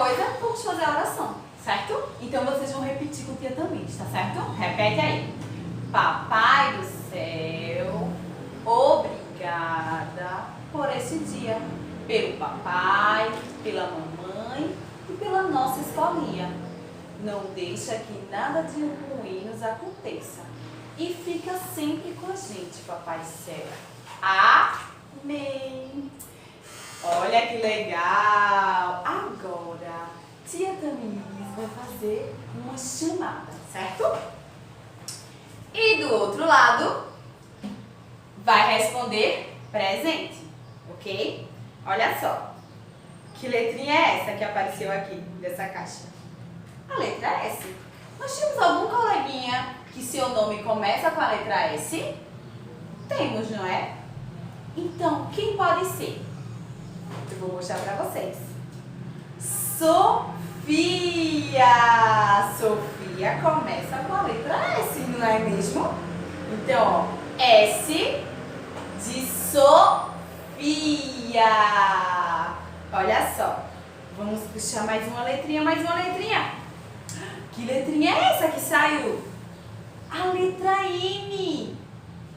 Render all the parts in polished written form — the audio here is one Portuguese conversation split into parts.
coisa, vamos fazer a oração, certo? Então vocês vão repetir com o tia Tamires, tá certo? Repete aí. Papai do céu, obrigada por esse dia, pelo papai, pela mamãe e pela nossa escolinha. Não deixa que nada de ruim nos aconteça. E fica sempre com a gente, papai do céu. Amém. Olha que legal. Agora, tia Tamires vai fazer uma chamada, certo? E do outro lado, vai responder presente, ok? Olha só. Que letrinha é essa que apareceu aqui, dessa caixa? A letra S. Nós temos algum coleguinha que seu nome começa com a letra S? Temos, não é? Então, quem pode ser? Eu vou mostrar pra vocês. Sofia! Sofia começa com a letra S, não é mesmo? Então, ó, S de Sofia. Olha só. Vamos puxar mais uma letrinha, mais uma letrinha. Que letrinha é essa que saiu? A letra M.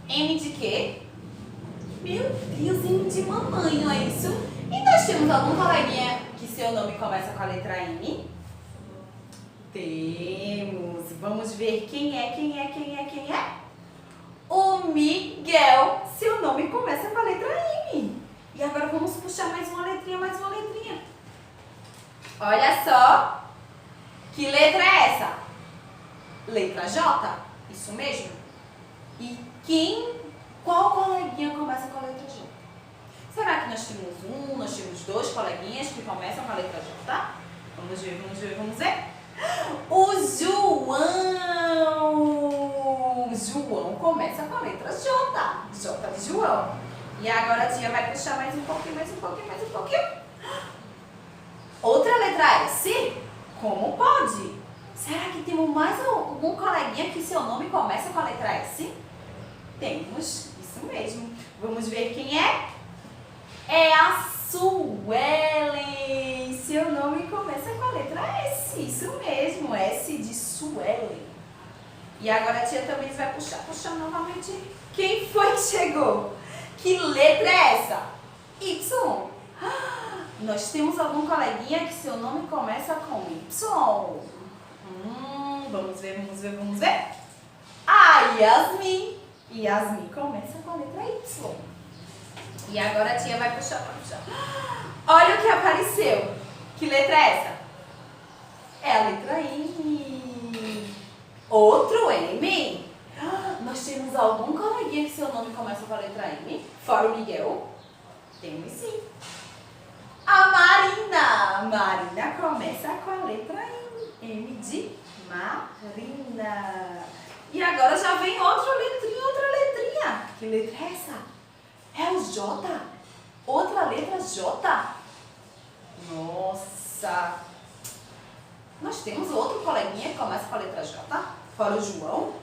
M de quê? Meu Deus, M de mamãe, não é isso? E nós temos algum coleguinha que seu nome começa com a letra M? Temos. Vamos ver quem é. O Miguel. Seu nome começa com a letra M. E agora vamos puxar mais uma letrinha, mais uma letrinha. Olha só. Que letra é essa? Letra J? Isso mesmo? E qual coleguinha começa com a letra J? Será que nós temos dois coleguinhas que começam com a letra J? Vamos ver. O João! João começa com a letra J. J de João. E agora a tia vai puxar mais um pouquinho. Outra letra S? Como pode? Será que temos mais algum coleguinha que seu nome começa com a letra S? Temos, isso mesmo. Vamos ver quem é? É a Suelen. Seu nome começa com a letra S. Isso mesmo, S de Suelen. E agora a tia também vai puxar novamente. Quem foi que chegou? Que letra é essa? Y. Nós temos algum coleguinha que seu nome começa com Y. Vamos ver. A Yasmin. Yasmin começa com a letra Y. E agora a tia vai puxar. Olha o que apareceu. Que letra é essa? É a letra M. Outro M. Nós temos algum coleguinha que seu nome começa com a letra M? Fora o Miguel? Temos sim. A Marina. Marina começa com a letra M. M de Marina. E agora já vem outra letrinha. Que letra é essa? É o J. Outra letra J. Nossa. Nós temos outro coleguinha que começa com a letra J? Fora o João?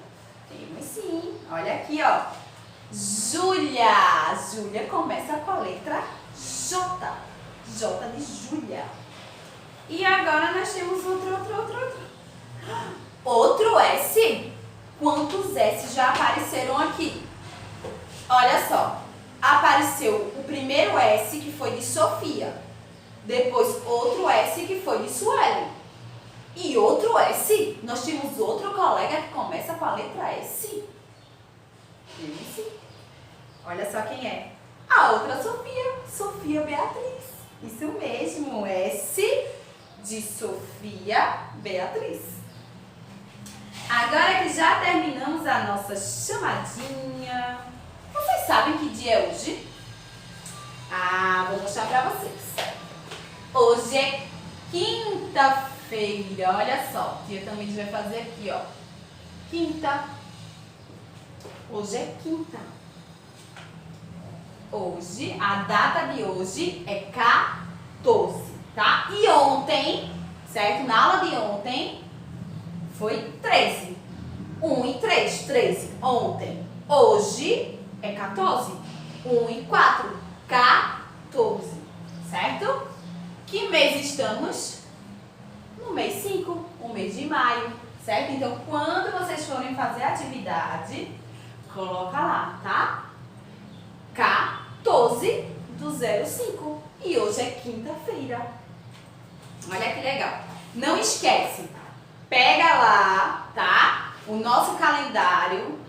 Temos sim. Olha aqui, ó. Júlia. Júlia começa com a letra J. J de Júlia. E agora nós temos outro S. Quantos S já apareceram aqui? Olha só. Apareceu o primeiro S, que foi de Sofia. Depois outro S, que foi de Suelen. E outro S. Nós temos outro colega que começa com a letra S. Sim. Olha só quem é. A outra Sofia. Sofia Beatriz. Isso mesmo. S de Sofia Beatriz. Agora que já terminamos a nossa chamadinha, vocês sabem que dia é hoje? Vou mostrar pra vocês. Hoje é quinta-feira. Olha só, a tia também vai fazer aqui, ó. Quinta. Hoje é quinta. Hoje, a data de hoje é 14, tá? E ontem, certo? Na aula de ontem foi 13. 1 e 3, 13. Ontem. Hoje é 14. 1 e 4, 14. Certo? Que mês estamos? no mês 5, o mês de maio, certo? Então, quando vocês forem fazer a atividade, coloca lá, tá? 14 do 05. E hoje é quinta-feira. Olha que legal. Não esquece, pega lá, tá? O nosso calendário,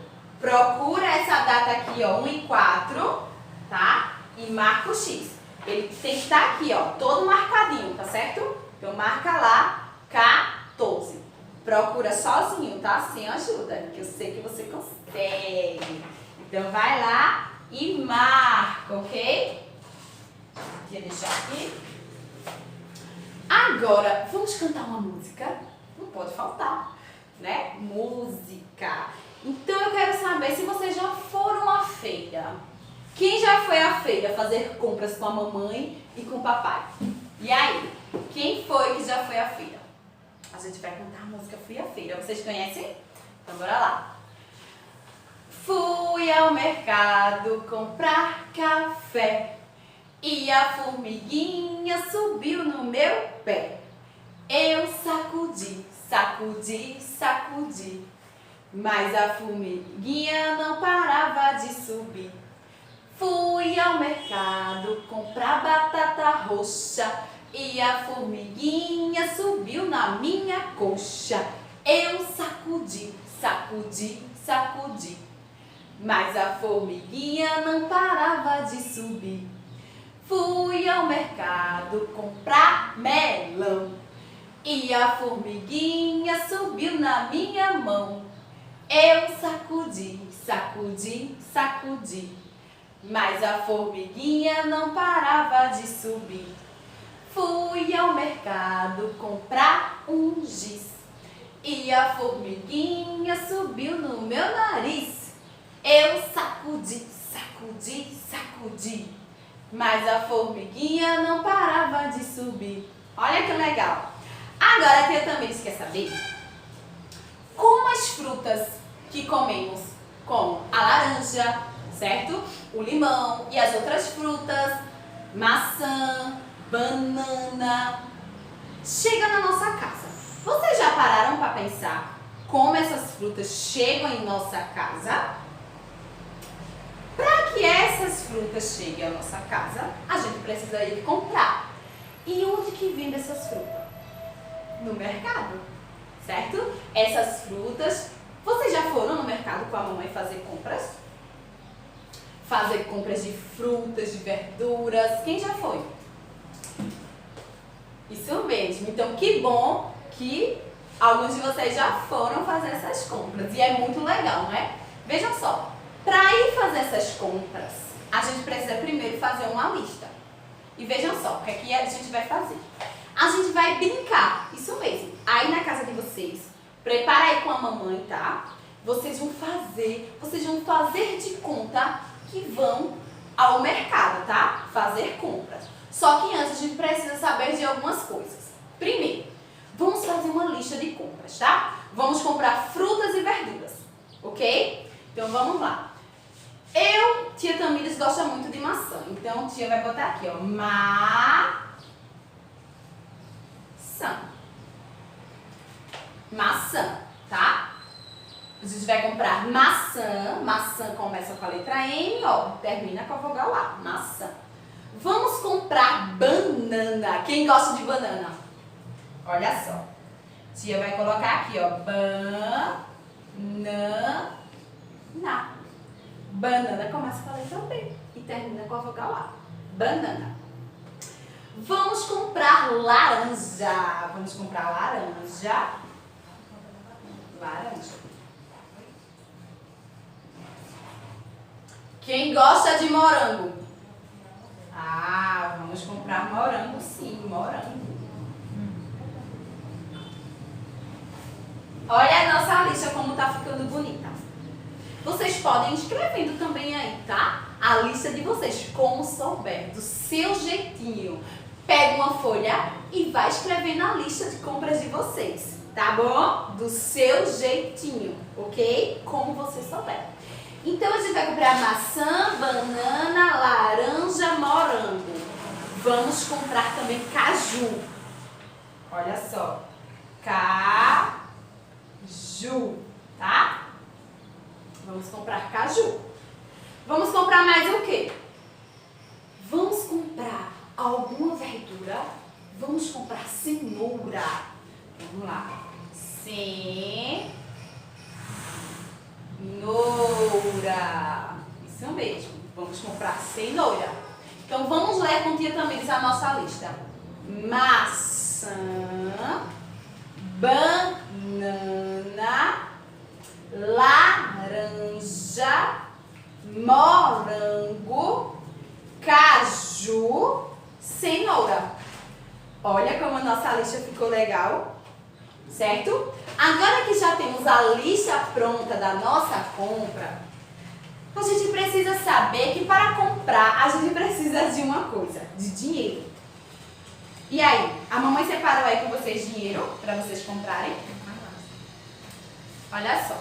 procura essa data aqui, ó, 1 e 4, tá? E marca o X. Ele tem que estar aqui, ó, todo marcadinho, tá certo? Então, marca lá, 14. Procura sozinho, tá? Sem ajuda, que eu sei que você consegue. Então, vai lá e marca, ok? Deixa eu deixar aqui. Agora, vamos cantar uma música? Não pode faltar, né? Música. Então, eu quero saber se vocês já foram à feira. Quem já foi à feira fazer compras com a mamãe e com o papai? E aí? Quem foi que já foi à feira? A gente vai cantar a música Fui à Feira. Vocês conhecem? Então, bora lá. Fui ao mercado comprar café e a formiguinha subiu no meu pé. Eu sacudi, sacudi, sacudi, mas a formiguinha não parava de subir. Fui ao mercado comprar batata roxa e a formiguinha subiu na minha coxa. Eu sacudi, sacudi, sacudi, mas a formiguinha não parava de subir. Fui ao mercado comprar melão e a formiguinha subiu na minha mão. Eu sacudi, sacudi, sacudi, mas a formiguinha não parava de subir. Fui ao mercado comprar um giz e a formiguinha subiu no meu nariz. Eu sacudi, sacudi, sacudi, mas a formiguinha não parava de subir. Olha que legal! Agora a tia Tamires quer saber como as frutas que comemos, como a laranja, certo? O limão e as outras frutas, maçã, banana, chega na nossa casa. Vocês já pararam para pensar como essas frutas chegam em nossa casa? Para que essas frutas cheguem à nossa casa, a gente precisa ir comprar. E onde que vende essas frutas? No mercado, certo? Essas frutas, vocês já foram no mercado com a mamãe fazer compras? Fazer compras de frutas, de verduras. Quem já foi? Isso mesmo. Então, que bom que alguns de vocês já foram fazer essas compras. E é muito legal, não é? Vejam só. Para ir fazer essas compras, a gente precisa primeiro fazer uma lista. E vejam só, o que é que a gente vai fazer? A gente vai brincar, isso mesmo. Aí na casa de vocês, prepara aí com a mamãe, tá? Vocês vão fazer de conta que vão ao mercado, tá? Fazer compras. Só que antes a gente precisa saber de algumas coisas. Primeiro, vamos fazer uma lista de compras, tá? Vamos comprar frutas e verduras, ok? Então vamos lá. Tia Tamires gosta muito de maçã, então tia vai botar aqui, ó, maçã, tá? A gente vai comprar maçã começa com a letra M, ó, termina com a vogal A, maçã. Vamos comprar banana. Quem gosta de banana? Olha só. Tia vai colocar aqui, ó, banana. Banana começa com a letra B e termina com a vogal A. Banana. Vamos comprar laranja. Vamos comprar laranja. Quem gosta de morango? Ah, vamos comprar morango sim, morango. Olha a nossa lista como tá ficando bonita. Vocês podem ir escrevendo também aí, tá? A lista de vocês, como souber, do seu jeitinho. Pega uma folha e vai escrevendo a lista de compras de vocês, tá bom? Do seu jeitinho, ok? Como você souber. Então a gente vai comprar maçã, banana, laranja, morango. Vamos comprar também caju. Olha só, cenoura. Vamos lá. Cenoura. Isso mesmo. Vamos comprar cenoura. Então, vamos ler com tia Tamires a nossa lista. Maçã, banana, laranja, morango, caju, cenoura. Olha como a nossa lista ficou legal, certo? Agora que já temos a lista pronta da nossa compra, a gente precisa saber que para comprar a gente precisa de uma coisa, de dinheiro. E aí, a mamãe separou aí com vocês dinheiro para vocês comprarem? Olha só.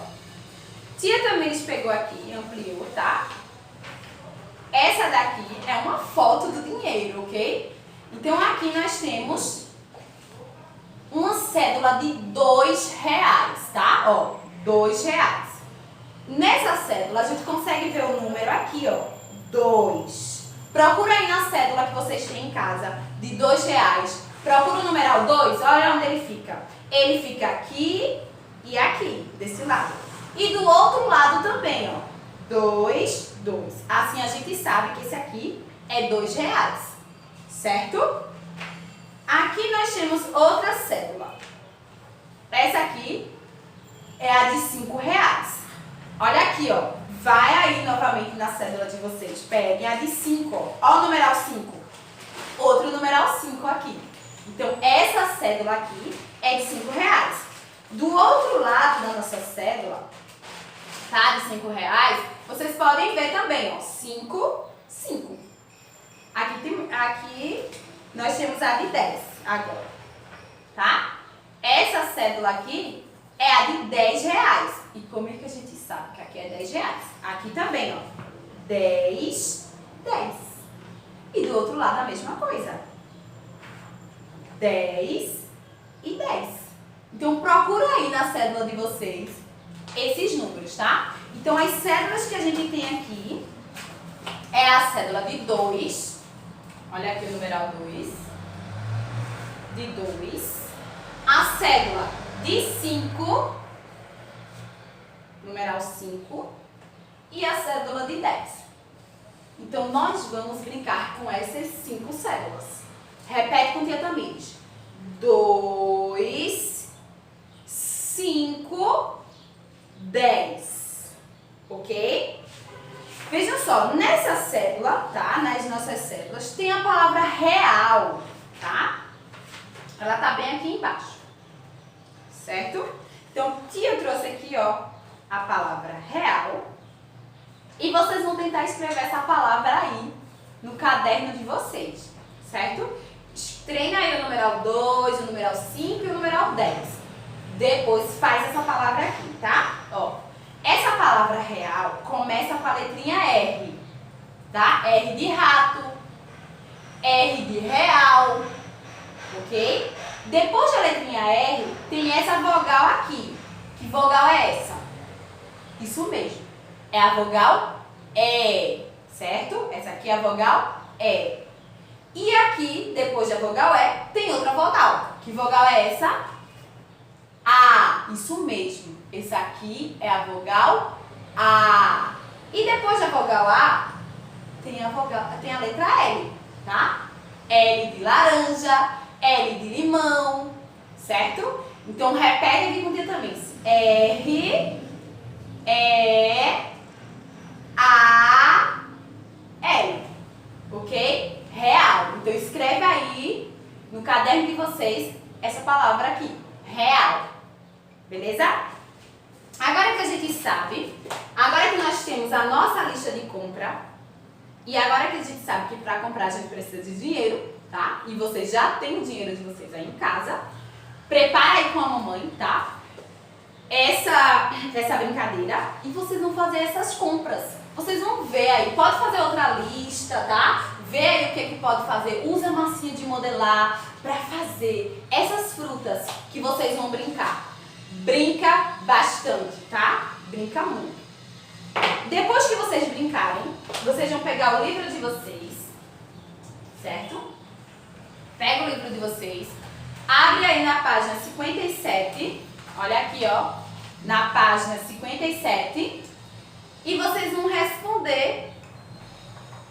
Tia Tamires pegou aqui, ampliou, tá? Essa daqui é uma foto do dinheiro, ok? Então aqui nós temos uma cédula de R$2, tá? Ó, R$2. Nessa cédula a gente consegue ver o número aqui, ó, 2. Procura aí na cédula que vocês têm em casa de R$2. Procura o numeral 2, olha onde ele fica. Ele fica aqui e aqui, desse lado. E do outro lado também, ó. 2, 2. Assim a gente sabe que esse aqui é R$2, certo? Aqui nós temos outra cédula. Essa aqui é a de R$5. Olha aqui, ó. Vai aí novamente na cédula de vocês. Peguem a de 5, ó. Ó o numeral 5. Outro numeral 5 aqui. Então, essa cédula aqui é de R$5. Do outro lado da nossa cédula, tá? De R$5, vocês podem ver também, ó. 5, 5. Aqui nós temos a de 10 agora, tá? Essa cédula aqui é a de R$10. E como é que a gente sabe que aqui é R$10? Aqui também, ó. 10, 10. E do outro lado a mesma coisa. 10 e 10. Então procura aí na cédula de vocês esses números, tá? Então as cédulas que a gente tem aqui é a cédula de 2. Olha aqui o numeral 2. De 2. A cédula de 5. Numeral 5. E a cédula de 10. Então nós vamos brincar com essas 5 cédulas. Repete com tia Tamires. 2, 5, 10. Ok? Vejam só, nessa cédula, tá? Nas nossas cédulas, tem a palavra real, tá? Ela tá bem aqui embaixo. Certo? Então, tia trouxe aqui, ó, a palavra real. E vocês vão tentar escrever essa palavra aí no caderno de vocês. Certo? Treina aí o numeral 2, o numeral 5 e o numeral 10. Depois faz essa palavra aqui, tá? Ó, essa palavra real começa com a letrinha R, tá? R de rato, R de real, ok? Depois da letrinha R, tem essa vogal aqui. Que vogal é essa? Isso mesmo. É a vogal E, certo? Essa aqui é a vogal E. E aqui, depois da vogal E, tem outra vogal. Que vogal é essa? A. Isso mesmo. Essa aqui é a vogal A. E depois da vogal A, tem a letra L, tá? L de laranja, L de limão, certo? Então, repete aqui com o tia também. R, E, A, L. Ok? Real. Então, escreve aí no caderno de vocês essa palavra aqui. Real. Beleza? Agora que a gente sabe, agora que nós temos a nossa lista de compra, e agora que a gente sabe que para comprar a gente precisa de dinheiro, tá? E vocês já têm o dinheiro de vocês aí em casa, prepara aí com a mamãe, tá? Essa brincadeira e vocês vão fazer essas compras. Vocês vão ver aí, pode fazer outra lista, tá? Vê aí o que pode fazer. Usa a massinha de modelar para fazer essas frutas que vocês vão brincar. Brinca bastante, tá? Brinca muito. Depois que vocês brincarem, vocês vão pegar o livro de vocês, certo? Pega o livro de vocês, Abre aí na página 57. Olha aqui, ó. Na página 57. E vocês vão responder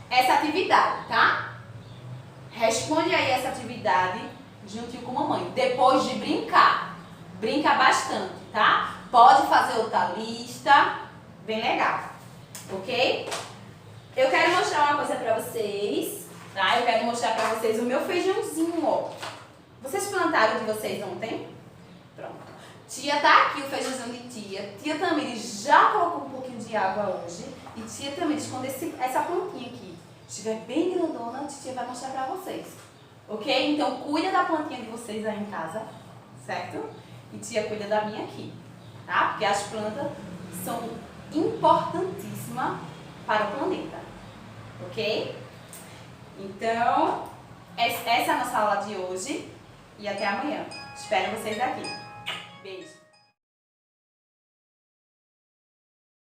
essa atividade, tá? Responde aí essa atividade juntinho com a mamãe. Depois de brincar. Brinca bastante, tá? Pode fazer outra lista. Bem legal. Ok? Eu quero mostrar uma coisa pra vocês. Tá? Eu quero mostrar pra vocês o meu feijãozinho, ó. Vocês plantaram de vocês ontem? Pronto. Tia tá aqui, o feijãozinho de tia. Tia Tamires já colocou um pouquinho de água hoje. E tia Tamires, quando essa plantinha aqui estiver bem grandona, tia vai mostrar pra vocês. Ok? Então, cuida da plantinha de vocês aí em casa, certo? E tia cuida da minha aqui, tá? Porque as plantas são importantíssimas para o planeta, ok? Então, essa é a nossa aula de hoje e até amanhã. Espero vocês aqui. Beijo!